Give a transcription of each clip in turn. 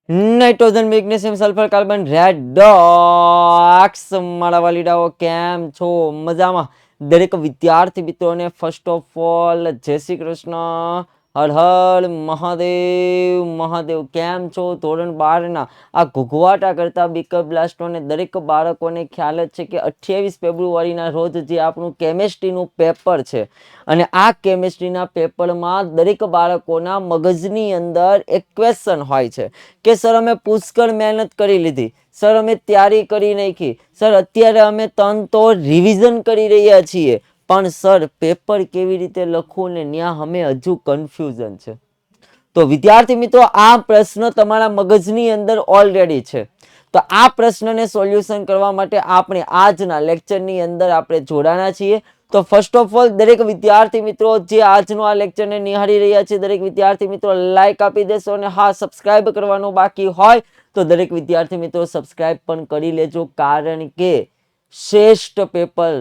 Nitrogen, magnesium, sulphur, carbon, red docs મારા વાલીડાઓ કેમ છો? મજામાં? દરેક વિદ્યાર્થી મિત્રોને ફર્સ્ટ ઓફ ઓલ જય શ્રી કૃષ્ણ, હર હર મહાદેવ. મહાદેવ કેમ છો? ધોરણ 12 આ ઘુઘવાટા કરતા બીકર બ્લાસ્ટોને દરેક બાળકોને ખ્યાલ જ છે કે 28 ફેબ્રુઆરીના રોજ જે આપણું કેમેસ્ટ્રીનું પેપર છે અને આ કેમેસ્ટ્રીના પેપરમાં દરેક બાળકોના મગજની અંદર એક ક્વેશ્ચન હોય છે કે સર અમે પુષ્કળ મહેનત કરી લીધી, સર અમે તૈયારી કરી નાખી, સર અત્યારે અમે તો રિવિઝન કરી રહ્યા છીએ, પણ સર પેપર કેવી રીતે લખવું ને ત્યાં અમે હજુ કન્ફ્યુઝન છે. તો વિદ્યાર્થી મિત્રો આ પ્રશ્ન તમારા મગજની અંદર ઓલરેડી છે. તો આ પ્રશ્નને સોલ્યુશન કરવા માટે આપણે આજના લેક્ચરની અંદર આપણે જોડાણા છીએ. તો ફર્સ્ટ ઓફ ઓલ દરેક વિદ્યાર્થી મિત્રો જે આજનો આ લેક્ચરને નિહાળી રહ્યા છે દરેક વિદ્યાર્થી મિત્રો લાઈક આપી દેશો અને હા સબસ્ક્રાઇબ કરવાનું બાકી હોય તો દરેક વિદ્યાર્થી મિત્રો સબસ્ક્રાઇબ પણ કરી લેજો, કારણ કે શ્રેષ્ઠ પેપર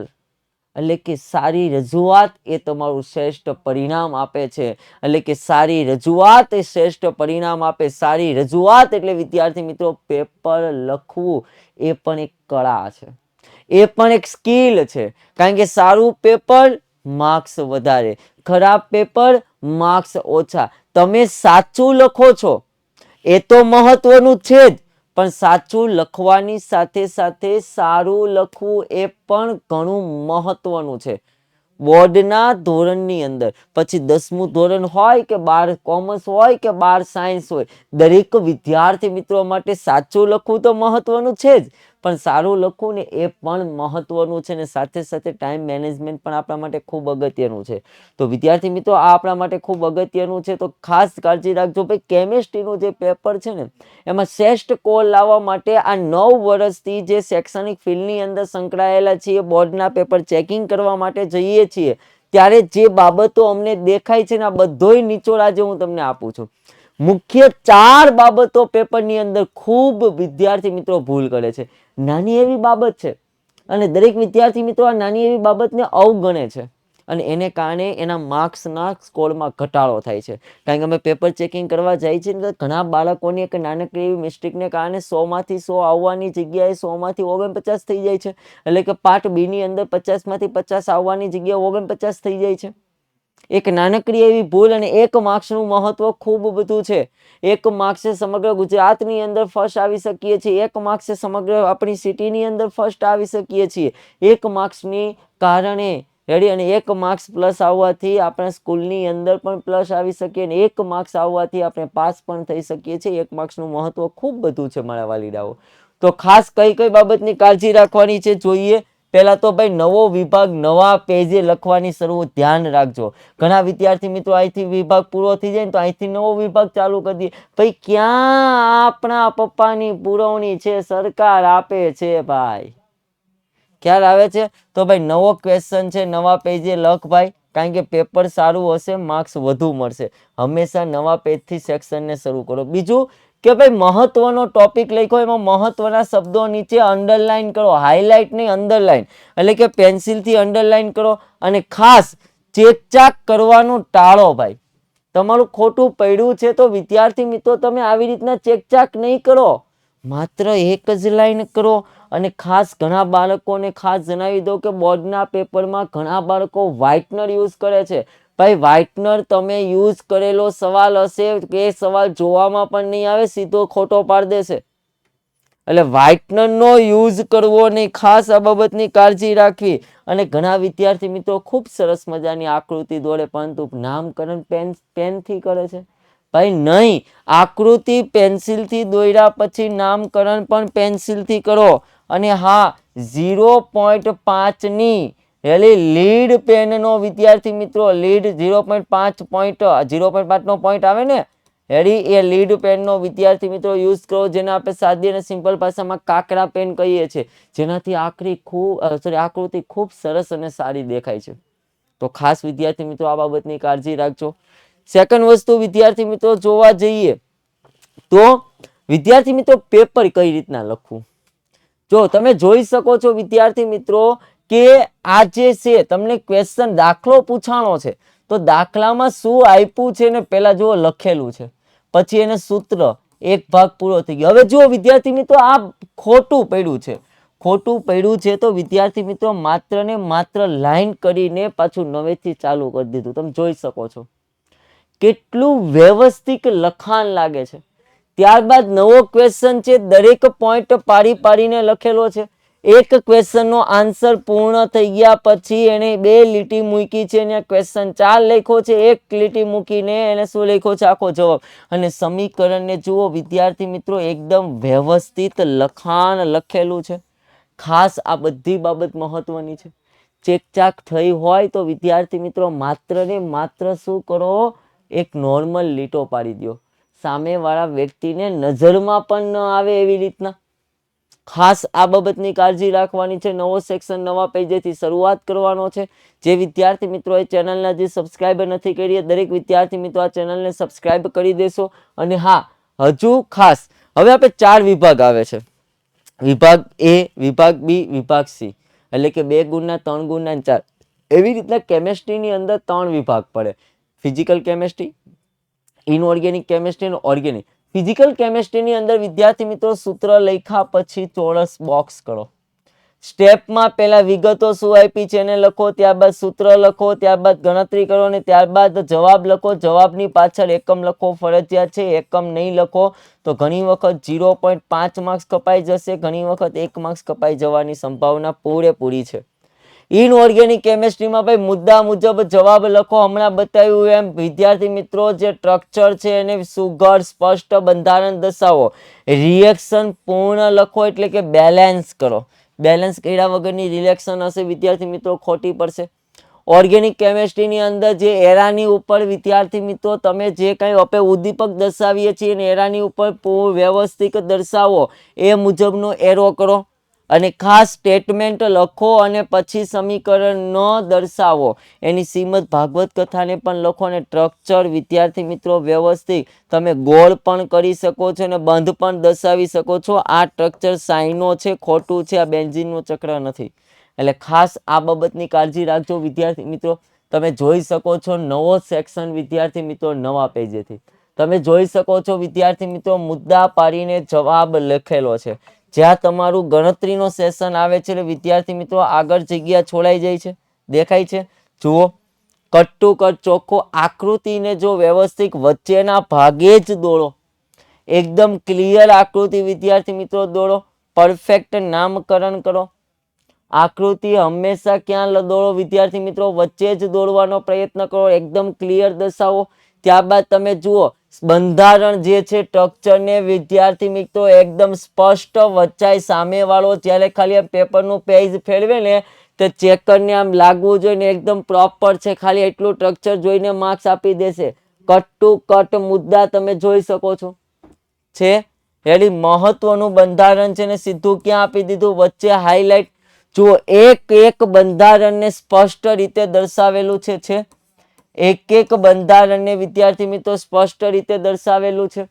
એટલે કે સારી રજૂઆત એ તમારું શ્રેષ્ઠ પરિણામ આપે છે. એટલે કે સારી રજૂઆત એ શ્રેષ્ઠ પરિણામ આપે. સારી રજૂઆત એટલે વિદ્યાર્થી મિત્રો પેપર લખવું એ પણ એક કળા છે, એ પણ એક સ્કિલ છે. કારણ કે સારું પેપર માર્ક્સ વધારે, ખરાબ પેપર માર્ક્સ ઓછા. તમે સાચું લખો છો એ તો મહત્વનું છે જ, પણ સાચું લખવાની સાથે સાથે સારું લખવું એ પણ ઘણું મહત્વનું છે. બોર્ડના ધોરણની અંદર પછી 10મું ધોરણ હોય કે 12 કોમર્સ હોય કે 12 સાયન્સ હોય, દરેક વિદ્યાર્થી મિત્રો માટે સાચું લખવું તો મહત્વનું છે જ, પણ સારું લખવું ને એ પણ મહત્વનું છે. ને સાથે સાથે ટાઈમ મેનેજમેન્ટ પણ આપણા માટે ખૂબ અગત્યનું છે. તો વિદ્યાર્થી મિત્રો આ આપણા માટે ખૂબ અગત્યનું છે. તો ખાસ કાળજી રાખજો ભાઈ, કેમેસ્ટ્રીનું જે પેપર છે ને એમાં શ્રેષ્ઠ સ્કોર લાવવા માટે આ 9 વર્ષથી જે શૈક્ષણિક ફિલ્ડની અંદર સંકળાયેલા છીએ, બોર્ડના પેપર ચેકિંગ કરવા માટે જઈએ છીએ, ત્યારે જે બાબતો અમને દેખાય છે ને આ બધોય નિચોડ આજે હું તમને આપું છું. મુખ્ય 4 બાબતો પેપરની અંદર ખૂબ વિદ્યાર્થી મિત્રો ભૂલ કરે છે. નાની એવી બાબત છે અને દરેક વિદ્યાર્થી મિત્રો આ નાની એવી બાબતને અવગણે છે અને એને કારણે એના માર્ક્સના સ્કોરમાં ઘટાડો થાય છે. કારણ કે અમે પેપર ચેકિંગ કરવા જઈએ છીએ તો ઘણા બાળકોની એક નાનકડી એવી મિસ્ટેકને કારણે 100માંથી 100 આવવાની જગ્યાએ 100માંથી 49 થઈ જાય છે. એટલે કે પાર્ટ બી ની અંદર 50માંથી 50 આવવાની જગ્યાએ 49 થઈ જાય છે. એક નાનકડી એવી ભૂલ અને 1 માર્ક્સનું મહત્વ ખૂબ બધું છે. 1 માર્ક્સે સમગ્ર ગુજરાતની અંદર ફર્સ્ટ આવી શકીએ છીએ, 1 માર્ક્સે સમગ્ર આપણી સિટીની અંદર ફર્સ્ટ આવી શકીએ છીએ. 1 માર્ક્સની કારણે રેડી અને 1 માર્ક્સ પ્લસ આવવાથી આપણે સ્કૂલની અંદર પણ પ્લસ આવી શકીએ અને 1 માર્ક્સ આવવાથી આપણે પાસ પણ થઈ શકીએ છીએ. 1 માર્ક્સનું મહત્વ ખૂબ બધું છે મારા વાલીડાઓ. તો ખાસ કઈ કઈ બાબતની કાળજી રાખવાની છે જોઈએ. પહેલા તો ભાઈ નવો વિભાગ નવા પેજે લખવાની શરૂ ધ્યાન રાખજો. ઘણા વિદ્યાર્થી મિત્રો અહીંથી વિભાગ પૂરો થઈ જાય ને તો અહીંથી નવો વિભાગ ચાલુ કરી દે. ભાઈ ક્યાં આપણા પપ્પાની પુરવણી છે, સરકાર આપે છે ભાઈ. ખ્યાલ આવે છે? તો ભાઈ નવો ક્વેશ્ચન છે, નવા પેજે લખ ભાઈ, કારણ કે પેપર સારું હશે, માર્ક્સ વધુ મળશે. હંમેશા નવા પેજથી સેક્શનને શરૂ કરો. બીજું કે ભાઈ મહત્વનો ટોપિક લખ્યો એમાં મહત્વના શબ્દો નીચે અંડરલાઈન કરો, હાઇલાઇટ નહીં અંડરલાઈન, એટલે કે પેન્સિલથી અંડરલાઈન કરો. અને ખાસ ચેકચાક કરવાનું ટાળો ભાઈ. તમારું ખોટું પડ્યું છે તો વિદ્યાર્થી મિત્રો તમે આવી રીતના ચેકચાક નહીં કરો, માત્ર એક જ લાઈન કરો. અને ખાસ ઘણા બાળકોને ખાસ જણાવી દો કે બોર્ડના પેપરમાં ઘણા બાળકો વ્હાઇટનર યુઝ કરે છે. ભાઈ વ્હાઇટનર તમે યુઝ કરેલો સવાલ હશે કે સવાલ જોવામાં પણ નહીં આવે, સીધો ખોટો પાડી દેશે. એટલે વ્હાઇટનરનો યુઝ કરવો નહીં, ખાસ આ બાબતની કાળજી રાખવી. અને ઘણા વિદ્યાર્થી મિત્રો ખૂબ સરસ મજાની આકૃતિ દોરે પરંતુ નામકરણ પેનથી કરે છે. ભાઈ નહીં, આકૃતિ પેન્સિલથી દોર્યા પછી નામકરણ પણ પેન્સિલથી કરો. અને હા 0.5ની લીડ પેનનો વિદ્યાર્થી મિત્રો લીડ 0.5 નો પોઈન્ટ આવે ને એ લીડ પેનનો વિદ્યાર્થી મિત્રો યુઝ કરો, જેને આપણે સાદી અને સિમ્પલ ભાષામાં કાકડા પેન કહીએ છીએ, જેનાથી આકૃતિ ખૂબ સરસ અને સારી દેખાય છે. તો ખાસ વિદ્યાર્થી મિત્રો આ બાબતની કાળજી રાખજો. સેકન્ડ વસ્તુ વિદ્યાર્થી મિત્રો જોવા જઈએ તો વિદ્યાર્થી મિત્રો પેપર કઈ રીતના લખવું. જો તમે જોઈ શકો છો વિદ્યાર્થી મિત્રો કે આ જે છે તમને ક્વેશ્ચન દાખલો પૂછાણો છે, તો દાખલામાં શું આપ્યું છે ને પેલા જુઓ લખેલું છે, પછી એને સૂત્ર એક ભાગ પૂરો થઈ ગયો. હવે જુઓ વિદ્યાર્થી મિત્રો, આ ખોટું પડ્યું છે તો વિદ્યાર્થી મિત્રો માત્ર ને માત્ર લાઈન કરીને પાછું નવેથી ચાલુ કરી દીધું. તમે જોઈ શકો છો કેટલું વ્યવસ્થિત લખાણ લાગે છે. ત્યારબાદ નવો ક્વેશ્ચન છે, દરેક પોઈન્ટ પાડીને લખેલો છે. એક ક્વેશ્ચન નો આન્સર પૂર્ણ થઈ ગયા પછી એને 2 લીટી મૂકી છે અને ક્વેશ્ચન 4 લખ્યો છે. 1 લીટી મૂકીને એને શું લખ્યો છે? આખો જવાબ. અને સમીકરણને જુઓ વિદ્યાર્થી મિત્રો, એકદમ વ્યવસ્થિત લખાણ લખેલું છે. ખાસ આ બધી બાબત મહત્વની છે. ચેકચાક થઈ હોય તો વિદ્યાર્થી મિત્રો માત્ર ને માત્ર શું કરો? એક નોર્મલ લીટો પાડી દો. સામેવાળા વ્યક્તિને નજરમાં પણ ન આવે એવી રીતના. ખાસ આ બાબતની કાળજી રાખવાની છે. નવો સેક્શન નવા પેજેથી શરૂઆત કરવાનો છે. જે વિદ્યાર્થી મિત્રો એ ચેનલના જે સબસ્ક્રાઈબર નથી કરી, દરેક વિદ્યાર્થી મિત્રો આ ચેનલને સબસ્ક્રાઈબ કરી દેશો. અને હા, હજુ ખાસ હવે આપણે 4 વિભાગ આવે છે. વિભાગ એ, વિભાગ બી, વિભાગ સી, એટલે કે 2 ગુણના, 3 ગુણના, 4. એવી રીતના કેમેસ્ટ્રીની અંદર 3 વિભાગ પડે: ફિઝિકલ કેમેસ્ટ્રી, ઇનઓર્ગેનિક કેમેસ્ટ્રી અને ઓર્ગેનિક. ફિઝિકલ કેમેસ્ટ્રીની અંદર વિદ્યાર્થી મિત્રો સૂત્ર લખ્યા પછી ચોરસ બોક્સ કરો. સ્ટેપમાં પહેલા વિગતો શું આપી છે એને લખો, ત્યારબાદ સૂત્ર લખો, ત્યારબાદ ગણતરી કરો અને ત્યારબાદ જવાબ લખો. જવાબની પાછળ એકમ લખો ફરજિયાત છે. એકમ નહીં લખો તો ઘણી વખત 0.5 માર્ક્સ કપાઈ જશે, ઘણી વખત 1 માર્ક્સ કપાઈ જવાની સંભાવના પૂરેપૂરી છે. ઇનઓર્ગેનિક કેમેસ્ટ્રીમાં ભાઈ મુદ્દા મુજબ જવાબ લખો. હમણાં બતાવ્યું એમ વિદ્યાર્થી મિત્રો જે સ્ટ્રક્ચર છે એને સુઘડ સ્પષ્ટ બંધારણ દર્શાવો. રિએક્શન પૂર્ણ લખો એટલે કે બેલેન્સ કરો. બેલેન્સ કર્યા વગરની રિએક્શન હશે વિદ્યાર્થી મિત્રો ખોટી પડશે. ઓર્ગેનિક કેમેસ્ટ્રીની અંદર જે એરાની ઉપર વિદ્યાર્થી મિત્રો તમે જે કંઈ આપણે ઉદ્દીપક દર્શાવીએ છીએ અને એરાની ઉપર વ્યવસ્થિત દર્શાવો એ મુજબનો એરો કરો. અને ખાસ સ્ટેટમેન્ટ લખો અને પછી સમીકરણ ન દર્શાવો. એની શ્રીમદ ભાગવત કથાને પણ લખો અને સ્ટ્રક્ચર વિદ્યાર્થી મિત્રો વ્યવસ્થિત તમે ગોળ પણ કરી શકો છો અને બંધ પણ દર્શાવી શકો છો. આ સ્ટ્રક્ચર સાઈનો છે, ખોટું છે, આ બેન્ઝીનનું ચક્ર નથી. એટલે ખાસ આ બાબતની કાળજી રાખજો વિદ્યાર્થી મિત્રો. તમે જોઈ શકો છો નવો સેક્શન વિદ્યાર્થી મિત્રો નવા પેજેથી તમે જોઈ શકો છો વિદ્યાર્થી મિત્રો મુદ્દા પાડીને જવાબ લખેલો છે. જ્યાં તમારું ગણતરીનો સેશન આવે છે વિદ્યાર્થી મિત્રો આગળ જગ્યા છોડાઈ જાય છે, દેખાય છે. જુઓ કટ ટુ કટ ચોખ્ખો આકૃતિને જો વ્યવસ્થિત વચ્ચેના ભાગે જ દોડો, એકદમ ક્લિયર આકૃતિ વિદ્યાર્થી મિત્રો દોડો. પરફેક્ટ નામકરણ કરો. આકૃતિ હંમેશા ક્યાં દોડો વિદ્યાર્થી મિત્રો? વચ્ચે જ દોડવાનો પ્રયત્ન કરો. એકદમ ક્લિયર દર્શાવો. ત્યારબાદ તમે જુઓ બંધારણ જે છે સ્ટ્રક્ચરને વિદ્યાર્થી મિત્રો એકદમ સ્પષ્ટ વચાય. સામે વાળો જ્યારે ખાલી પેપરનું પેજ ફેરવે ને તો ચેકરને આમ લાગવું જોઈએ ને એકદમ પ્રોપર છે, ખાલી એટલું સ્ટ્રક્ચર જોઈને માર્ક્સ આપી દેશે. કટ ટુ કટ મુદ્દા તમે જોઈ શકો છો છે. એટલે મહત્વનું બંધારણ છે ને સીધું ક્યાં આપી દીધું? વચ્ચે હાઈલાઇટ. જુઓ એક એક બંધારણને સ્પષ્ટ રીતે દર્શાવેલું છે. એક બંધારણને વિદ્યાર્થી મિત્રો સ્પષ્ટ રીતે દર્શાવેલું છે.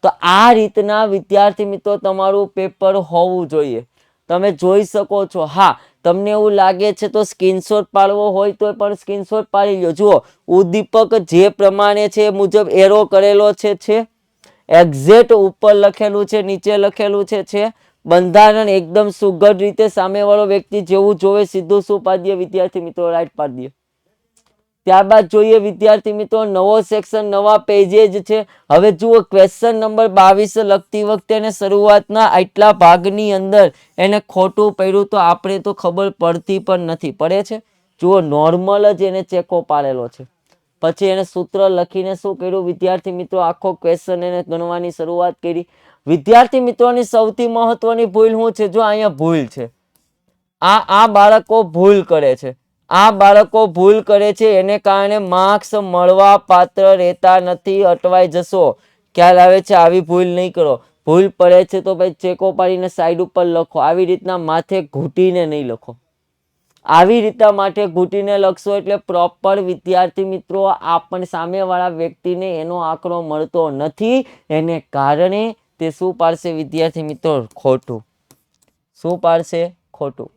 તો આ રીતના વિદ્યાર્થી મિત્રો તમારું પેપર હોવું જોઈએ. તમે જોઈ શકો છો. હા, તમને એવું લાગે છે તો સ્ક્રીનશોટ પાડવો હોય તો પણ સ્ક્રીનશોટ પાડી લો. જુઓ ઉદ્દીપક જે પ્રમાણે છે એ મુજબ એરો કરેલો છે. એક્ઝેક્ટ ઉપર લખેલું છે, નીચે લખેલું છે. બંધારણ એકદમ સુઘડ રીતે સામેવાળો વ્યક્તિ જેવું જોવે સીધું શું પાડી દે વિદ્યાર્થી મિત્રો? રાઈટ પાડી દે. ત્યારબાદ જોઈએ વિદ્યાર્થી મિત્રો નવો સેક્શન નવા પેજેજ છે. હવે જુઓ ક્વેશ્ચન નંબર 22 લખતી વખતે એને શરૂઆતના આટલા ભાગની અંદર એને ખોટું પડ્યું તો આપણે તો ખબર પડતી પણ નથી. પડે છે. જુઓ નોર્મલ જ એને ચેકો પાડેલો છે. પછી એને સૂત્ર લખીને શું કર્યું વિદ્યાર્થી મિત્રો? આખો ક્વેશ્ચન એને ગણવાની શરૂઆત કરી. વિદ્યાર્થી મિત્રોની સૌથી મહત્વની ભૂલ શું છે? જો અહીંયા ભૂલ છે. આ બાળકો ભૂલ કરે છે. આ બાળકો ભૂલ કરે છે એને કારણે માર્ક્સ મળવા પાત્ર રહેતા નથી. અટવાઈ જશો. ખ્યાલ આવે છે? આવી ભૂલ નહીં કરો. ભૂલ પડે છે તો ભાઈ ચેકો પાડીને સાઈડ ઉપર લખો. આવી રીતના માથે ઘૂંટીને નહીં લખો. આવી રીતના માથે ઘૂંટીને લખશો એટલે પ્રોપર વિદ્યાર્થી મિત્રો આપણને સામેવાળા વ્યક્તિને એનો આંકડો મળતો નથી. એને કારણે તે શું પાડશે વિદ્યાર્થી મિત્રો? ખોટું. શું પાડશે? ખોટું.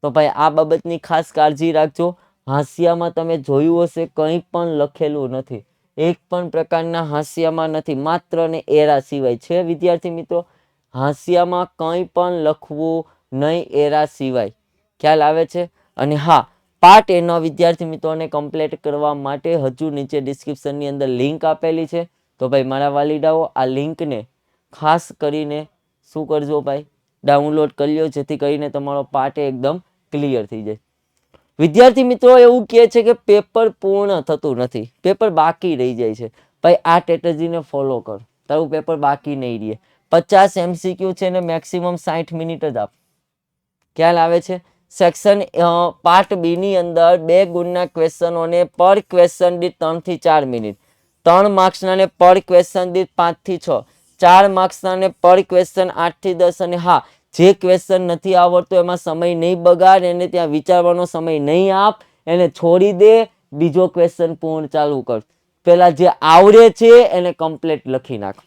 તો ભાઈ આ બાબતની ખાસ કાળજી રાખજો. હાંસિયામાં તમે જોયું હશે કંઈ પણ લખેલું નથી. એક પણ પ્રકારના હાસ્યમાં નથી, માત્ર ને એરા સિવાય છે વિદ્યાર્થી મિત્રો. હાસ્યમાં કંઈ પણ લખવું નહીં એરા સિવાય. ખ્યાલ આવે છે? અને હા, પાર્ટ એનો વિદ્યાર્થી મિત્રોને કમ્પ્લીટ કરવા માટે હજુ નીચે ડિસ્ક્રિપ્શનની અંદર લિંક આપેલી છે. તો ભાઈ મારા વાલીડાઓ, આ લિંકને ખાસ કરીને શું કરજો ભાઈ, ડાઉનલોડ કરી લો, જેથી કરીને તમારો પાર્ટ એકદમ ક્લિયર થઈ જાય. વિદ્યાર્થી મિત્રો એવું કહે છે કે પેપર પૂર્ણ થતું નથી, પેપર બાકી રહી જાય છે. ભાઈ આ સ્ટ્રેટેજીને ફોલો કર, તારું પેપર બાકી નહીં રહે. 50 MCQ છે ને મેક્સિમમ 60 મિનિટ જ આપ. ખ્યાલ આવે છે? સેક્શન પાર્ટ બી ની અંદર 2 ગુણના ક્વેશ્ચનોને પર ક્વેશ્ચન દીઠ 3 થી 4 મિનિટ, 3 માર્ક્સના ને પર ક્વેશ્ચન દીઠ 5 થી 6, 4 માર્ક્સના ને પર ક્વેશ્ચન 8 થી 10. અને હા, જે ક્વેશ્ચન નથી આવડતો એમાં સમય નહીં બગાડ, એને ત્યાં વિચારવાનો સમય નહીં આપ, એને છોડી દે, બીજો ક્વેશ્ચન પૂર્ણ ચાલુ કર. પેલા જે આવડે છે એને કમ્પ્લીટ લખી નાખ.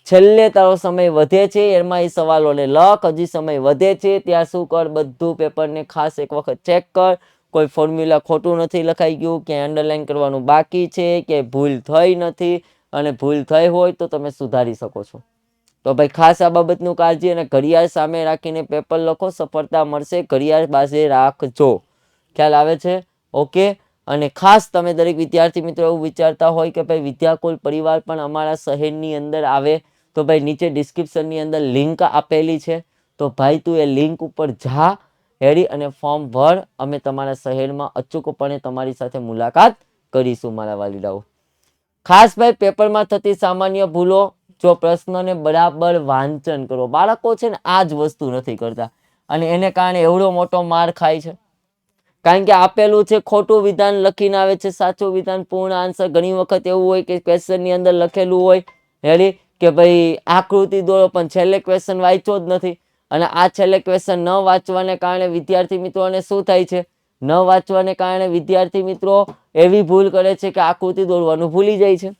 છેલ્લે તારો સમય વધે છે એમાં એ સવાલોને લખ. હજી સમય વધે છે ત્યાં શું કર, બધું પેપરને ખાસ એક વખત ચેક કર. કોઈ ફોર્મ્યુલા ખોટું નથી લખાઈ ગયું, ક્યાંય અંડરલાઈન કરવાનું બાકી છે, કે ભૂલ થઈ નથી, અને ભૂલ થઈ હોય તો તમે સુધારી શકો છો. તો ભાઈ ખાસ આ બાબતનું કાળજી, અને ઘડિયાળ સામે રાખીને પેપર લખો, સફળતા મળશે. ઘડિયાળ પાસે રાખજો. ખ્યાલ આવે છે? ઓકે. અને ખાસ તમે દરેક વિદ્યાર્થી મિત્રો એવું વિચારતા હોય કે ભાઈ વિદ્યાકુલ પરિવાર પણ અમારા શહેરની અંદર આવે, તો ભાઈ નીચે ડિસ્ક્રિપ્શનની અંદર લિંક આપેલી છે. તો ભાઈ તું એ લિંક ઉપર જા, હેડી અને ફોર્મ ભર. અમે તમારા શહેરમાં અચૂકપણે તમારી સાથે મુલાકાત કરીશું મારા વાલીડાઓ. ખાસ ભાઈ પેપરમાં થતી સામાન્ય ભૂલો, જો પ્રશ્નને બરાબર વાંચન કરો. બાળકો છે ને આ જ વસ્તુ નથી કરતા, અને એને કારણે એવડો મોટો માર ખાય છે. કારણ કે આપેલું છે ખોટું વિધાન લખીને આવે છે સાચું વિધાન પૂર્ણ આન્સર. ઘણી વખત એવું હોય કે ક્વેશ્ચન ની અંદર લખેલું હોય હેડી કે ભાઈ આકૃતિ દોરો, પણ છેલ્લે ક્વેશ્ચન વાંચ્યો જ નથી. અને આ છેલ્લે ક્વેશ્ચન ન વાંચવાને કારણે વિદ્યાર્થી મિત્રોને શું થાય છે, ન વાંચવાને કારણે વિદ્યાર્થી મિત્રો એવી ભૂલ કરે છે કે આકૃતિ દોરવાનું ભૂલી જાય છે.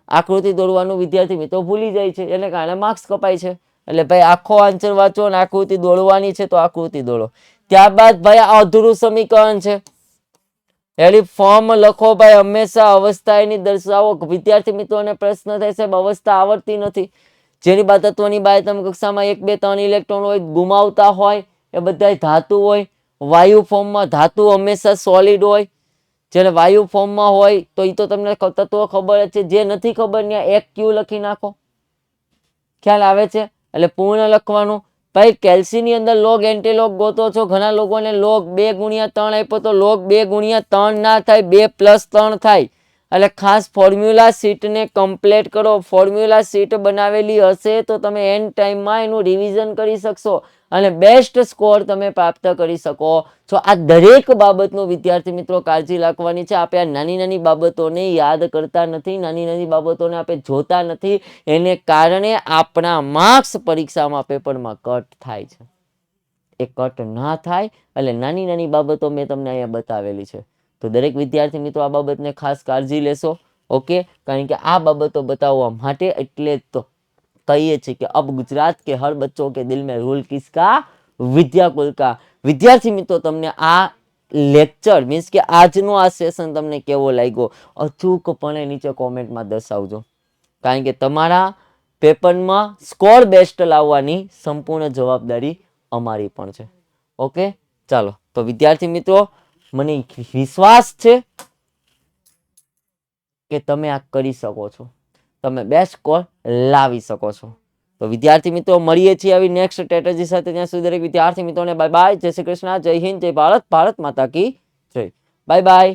આકૃતિ દોરવાનું વિદ્યાર્થી મિત્રો ભૂલી જાય છે, એને કારણે માર્ક્સ કપાય છે. એટલે ભાઈ આખો આન્સર વાંચો અને આકૃતિ દોરવાની છે તો આકૃતિ દોરો. ત્યારબાદ ભાઈ આ અધૂરું સમીકરણ છે, એની ફોર્મ લખો ભાઈ. હંમેશા અવસ્થા એની દર્શાવો. વિદ્યાર્થી મિત્રોને પ્રશ્ન થાય સાહેબ અવસ્થા આવડતી નથી, જેની બાદ તત્વની બાહ્યતમ કક્ષામાં 1 2 3 ઇલેક્ટ્રોન હોય, ગુમાવતા હોય, એ બધા ધાતુ હોય. વાયુ ફોર્મમાં ધાતુ હંમેશા સોલિડ હોય. જેને વાયુ ફોર્મમાં હોય તો એ તો તમને તત્વ ખબર જ છે, જે નથી ખબર ત્યાં 1 Q લખી નાખો. ખ્યાલ આવે છે? એટલે પૂર્ણ લખવાનું. ભાઈ કેલ્સી ની અંદર લોગ એન્ટીલોગ ગોતો છો. ઘણા લોકોને લોગ 2/3 આપ્યો તો લોગ 2/3 ના થાય, 2+3 થાય. એટલે ખાસ ફોર્મ્યુલા શીટને કમ્પ્લીટ કરો. ફોર્મ્યુલા શીટ બનાવેલી હશે તો તમે એન્ડ ટાઈમમાં એનું રિવિઝન કરી શકશો અને બેસ્ટ સ્કોર તમે પ્રાપ્ત કરી શકો છો. આ દરેક બાબતનું વિદ્યાર્થી મિત્રો કાળજી રાખવાની છે. આપણે આ નાની નાની બાબતોને યાદ કરતા નથી, નાની નાની બાબતોને આપણે જોતા નથી, એને કારણે આપણા માર્ક્સ પરીક્ષામાં પેપરમાં કટ થાય છે. એ કટ ના થાય એટલે નાની નાની બાબતો મેં તમને અહીંયા બતાવેલી છે. તો દરેક વિદ્યાર્થી મિત્રો આ બાબતને ખાસ કાળજી લેશો. ઓકે, કારણ કે આ બાબતો બતાવવા માટે એટલે તો કહીએ છીએ કે અબ ગુજરાત કે હર બચ્ચો કે દિલ में रूल किसका, વિદ્યાકુલ કા. વિદ્યાર્થી મિત્રો તમને આ લેક્ચર મીન્સ કે આજનો આ સેશન તમને કેવો લાગ્યો અચૂકપણે નીચે કોમેન્ટમાં દર્શાવજો. કારણ કે તમારા પેપરમાં સ્કોર બેસ્ટ લાવવાની સંપૂર્ણ જવાબદારી અમારી પણ છે. ઓકે, ચાલો તો વિદ્યાર્થી મિત્રો મને વિશ્વાસ છે કે તમે આ કરી શકો છો, તમે બેસ્ટ સ્કોર લાવી શકો છો. તો વિદ્યાર્થી મિત્રો મળીએ છીએ આવી નેક્સ્ટ સ્ટ્રેટેજી સાથે. ત્યાં સુધી દરેક વિદ્યાર્થી મિત્રોને બાય બાય. જય શ્રી કૃષ્ણ, જય હિન્દ, જય ભારત, ભારત માતા કી જય. Bye bye.